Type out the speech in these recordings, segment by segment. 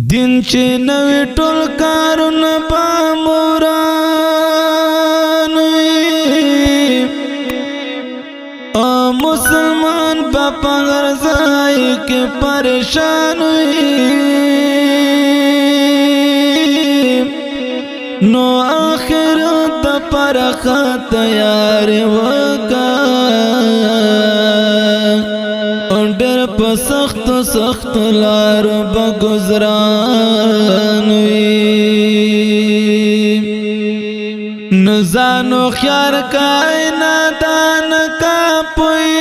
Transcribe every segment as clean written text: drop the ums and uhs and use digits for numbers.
دین چې نوی ټول کارونه په موران وي او مسلمان په هر ځای کې پریشان وي نو آخرت پر تیار وکا ډېر په سخت لار به گزران وي نزانو خیار کائنات کا پوئیگے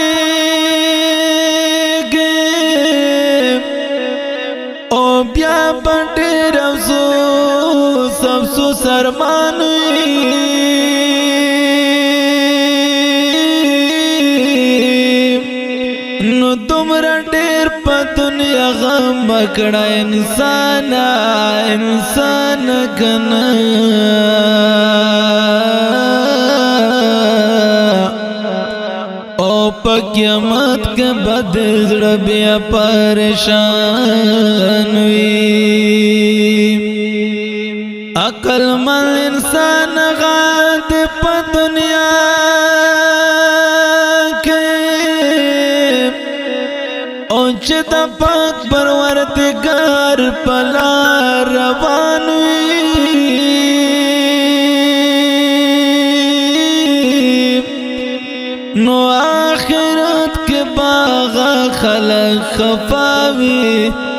او بیا پٹے افسوس ارمان نو تمرا ډیر په دنیا غم کړه انسان کنا او په قیامت کې بد زړه بیا پریشان وي عقل مند انسان غات په دنیا چې د پاک پروردګار په لار روان وي نو آخرت کې باغ خلق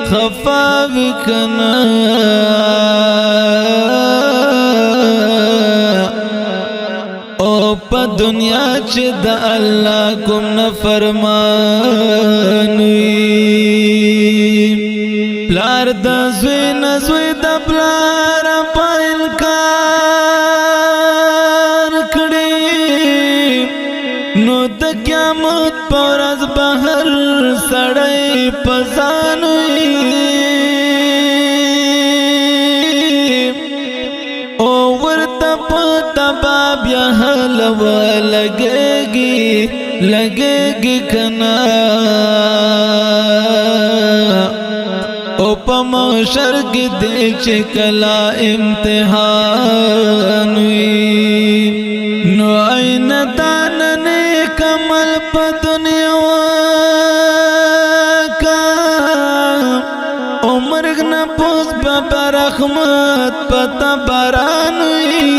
خفاوي کنا او په دنیا چې د الله کوم نافرمان وي پلار د زوی د پلار په انکار کړي نو د قیامت په ورځ به هر سړی په ځان وي او ورته پته به بیا حلوه لګېږي کنا او په محشر کې دی چې کله امتحان وي نو عین دان نیک عمل په دنیا وکا او مرګ نه پوس به رحمت پتا باران وي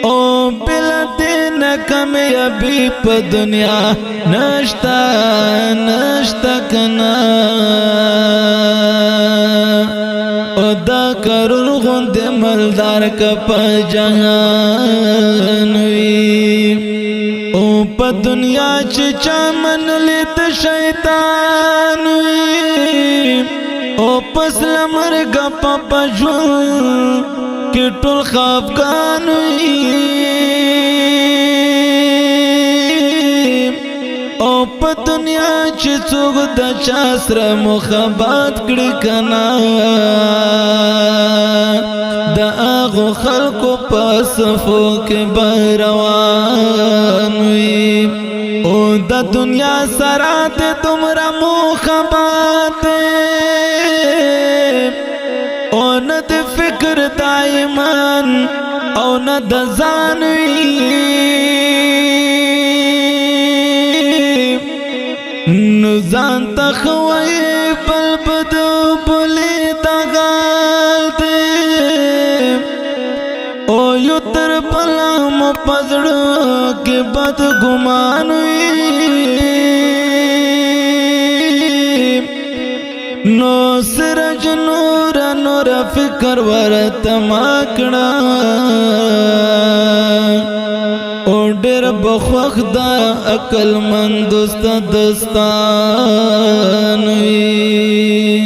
او بلا دین کامیابی په دنیا نشتا کنا او دا کرون غند مالدار کا په جهان وي او په دنیا چې چا منلی ته شیطان وي او پس لمرګ په ژوند کې ټول خفګان وي او په دنیا چې څوک د چا سره محبت کړي کنا د هغو خلکو په صفو کې به روان وي او د دنیا سره د دومره محبت او نه د فکر د ایمان او نه د ځان وي نو ځان ته خوي بل بدو بولې تا غالته او یو تر بلا مو پزړو کې بد ګمان وي نو سرج نور فکر ورته ماکړه او ډېر بخوخ دا عقل مند دستان وي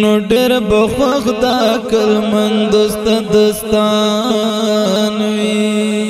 نو ډېر بخوخ دا عقل مند دستان وي